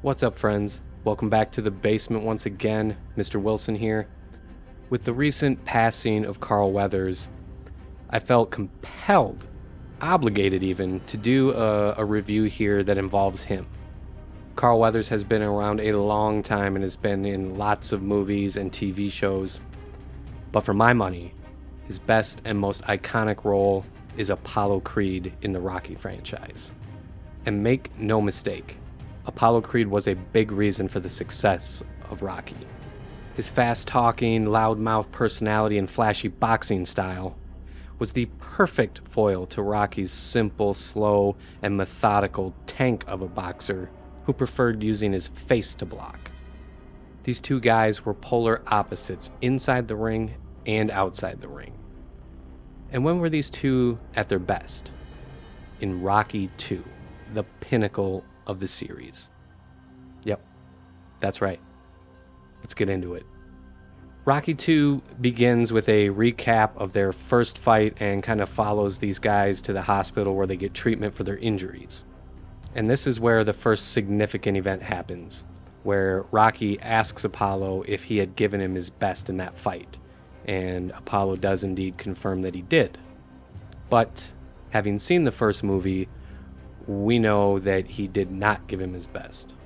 What's up, friends? Welcome back to the basement once again. Mr. Wilson here. With the recent passing of Carl Weathers, I felt compelled, obligated even, to do a review here that involves him. Carl Weathers has been around a long time and has been in lots of movies and TV shows. But for my money, his best and most iconic role is Apollo Creed in the Rocky franchise. And make no mistake, Apollo Creed was a big reason for the success of Rocky. His fast-talking, loudmouth personality and flashy boxing style was the perfect foil to Rocky's simple, slow, and methodical tank of a boxer who preferred using his face to block. These two guys were polar opposites inside the ring and outside the ring. And when were these two at their best? In Rocky II, the pinnacle of the series. Yep, that's right. Let's get into it. Rocky II begins with a recap of their first fight and kind of follows these guys to the hospital where they get treatment for their injuries. And this is where the first significant event happens, where Rocky asks Apollo if he had given him his best in that fight. And Apollo does indeed confirm that he did. But having seen the first movie, we know that he did not give him his best.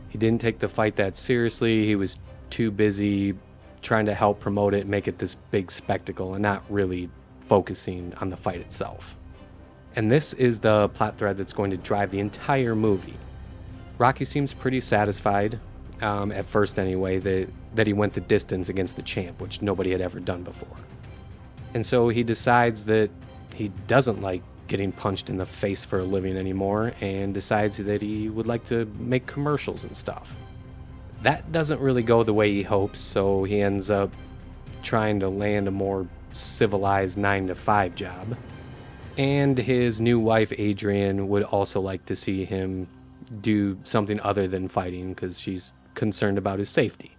He didn't take the fight that seriously. He was too busy trying to help promote it and make it this big spectacle and not really focusing on the fight itself. And this is the plot thread that's going to drive the entire movie. Rocky seems pretty satisfied, at first anyway, that he went the distance against the champ, which nobody had ever done before. And so he decides that he doesn't like getting punched in the face for a living anymore and decides that he would like to make commercials and stuff. That doesn't really go the way he hopes, so he ends up trying to land a more civilized 9-to-5 job. And his new wife, Adrian, would also like to see him do something other than fighting because she's concerned about his safety.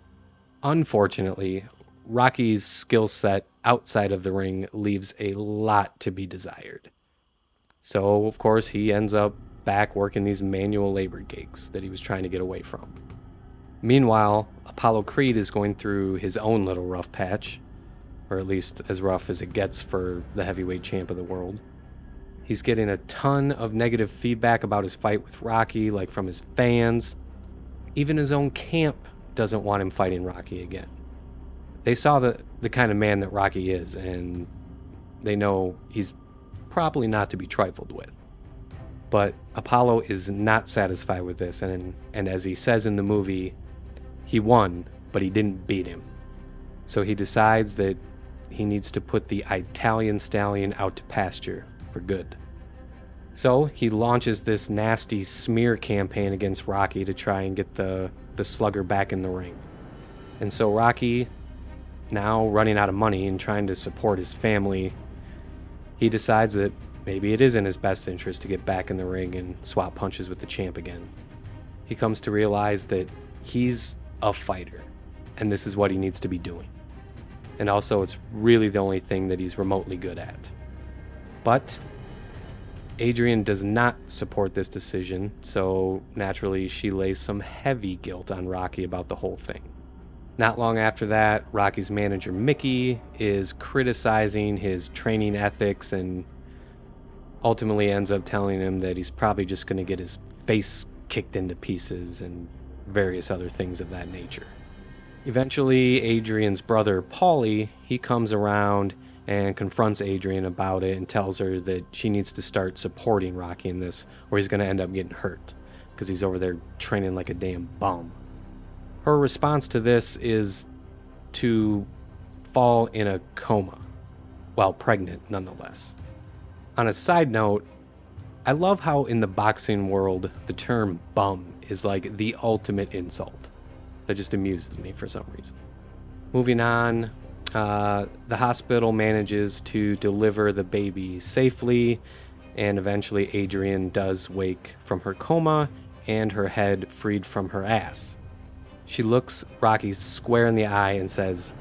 Unfortunately, Rocky's skill set outside of the ring leaves a lot to be desired. So, of course, he ends up back working these manual labor gigs that he was trying to get away from. Meanwhile, Apollo Creed is going through his own little rough patch, or at least as rough as it gets for the heavyweight champ of the world. He's getting a ton of negative feedback about his fight with Rocky, like from his fans. Even his own camp doesn't want him fighting Rocky again. They saw the kind of man that Rocky is, and they know he's probably not to be trifled with. But Apollo is not satisfied with this, and as he says in the movie, he won, but he didn't beat him. So he decides that he needs to put the Italian stallion out to pasture for good. So he launches this nasty smear campaign against Rocky to try and get the slugger back in the ring. And so Rocky, now running out of money and trying to support his family, he decides that maybe it is in his best interest to get back in the ring and swap punches with the champ again. He comes to realize that he's a fighter, and this is what he needs to be doing. And also, it's really the only thing that he's remotely good at. But Adrian does not support this decision, so naturally she lays some heavy guilt on Rocky about the whole thing. Not long after that, Rocky's manager Mickey is criticizing his training ethics and ultimately ends up telling him that he's probably just going to get his face kicked into pieces and various other things of that nature. Eventually, Adrian's brother Paulie, he comes around and confronts Adrian about it and tells her that she needs to start supporting Rocky in this or he's going to end up getting hurt because he's over there training like a damn bum. Her response to this is to fall in a coma, while pregnant nonetheless. On a side note, I love how in the boxing world the term bum is like the ultimate insult. That just amuses me for some reason. Moving on, the hospital manages to deliver the baby safely, and eventually Adrian does wake from her coma and her head freed from her ass. She looks Rocky square in the eye and says,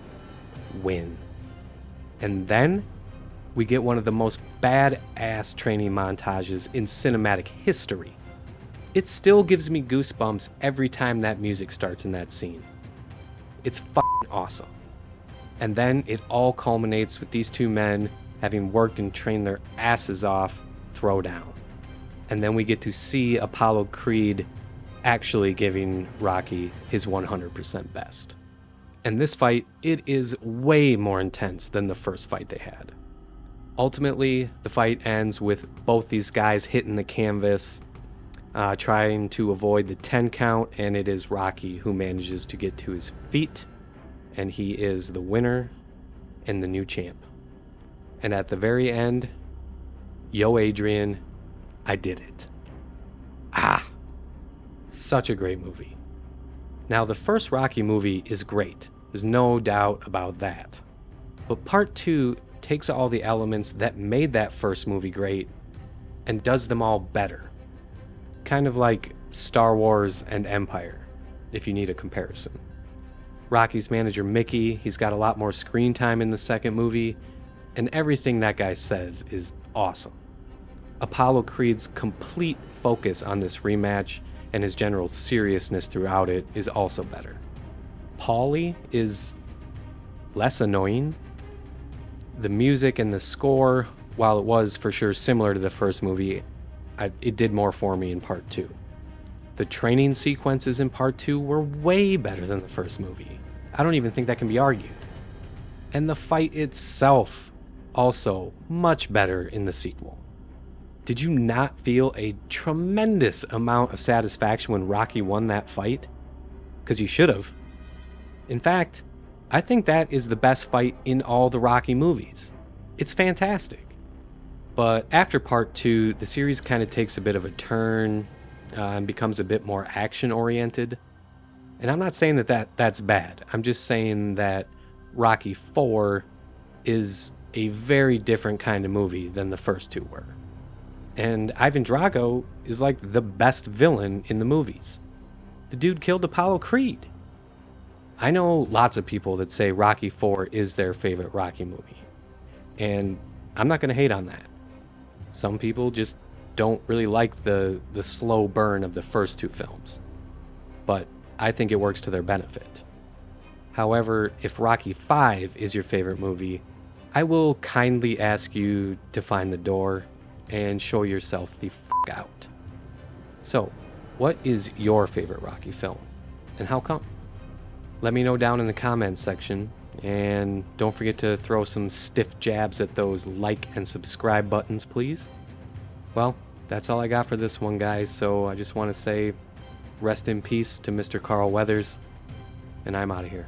"Win." And then we get one of the most badass training montages in cinematic history. it still gives me goosebumps every time that music starts in that scene. It's fucking awesome. And then it all culminates with these two men having worked and trained their asses off, throw down. And then we get to see Apollo Creed actually giving Rocky his 100% best. And this fight, it is way more intense than the first fight they had. Ultimately, the fight ends with both these guys hitting the canvas, trying to avoid the 10 count, and it is Rocky who manages to get to his feet, and he is the winner and the new champ. And at the very end, yo Adrian, I did it. Such a great movie. Now, the first Rocky movie is great. There's no doubt about that. But part 2 takes all the elements that made that first movie great and does them all better. Kind of like Star Wars and Empire, if you need a comparison. Rocky's manager Mickey, he's got a lot more screen time in the second movie, and everything that guy says is awesome. Apollo Creed's complete focus on this rematch and his general seriousness throughout it is also better. Paulie is less annoying. The music and the score, while it was for sure similar to the first movie, it did more for me in part 2. The training sequences in part 2 were way better than the first movie. I don't even think that can be argued. And the fight itself, also much better in the sequel. Did you not feel a tremendous amount of satisfaction when Rocky won that fight? Because you should have. In fact, I think that is the best fight in all the Rocky movies. It's fantastic. But after part 2, the series kind of takes a bit of a turn and becomes a bit more action-oriented. And I'm not saying that's bad. I'm just saying that Rocky 4 is a very different kind of movie than the first two were. And Ivan Drago is like the best villain in the movies. The dude killed Apollo Creed. I know lots of people that say Rocky 4 is their favorite Rocky movie. And I'm not going to hate on that. Some people just don't really like the slow burn of the first two films. But I think it works to their benefit. However, if Rocky 5 is your favorite movie, I will kindly ask you to find the door and show yourself the out. So, what is your favorite Rocky film, and how come? Let me know down in the comments section, and don't forget to throw some stiff jabs at those like and subscribe buttons, please. Well, that's all I got for this one, guys, so I just want to say rest in peace to Mr. Carl Weathers, and I'm out of here.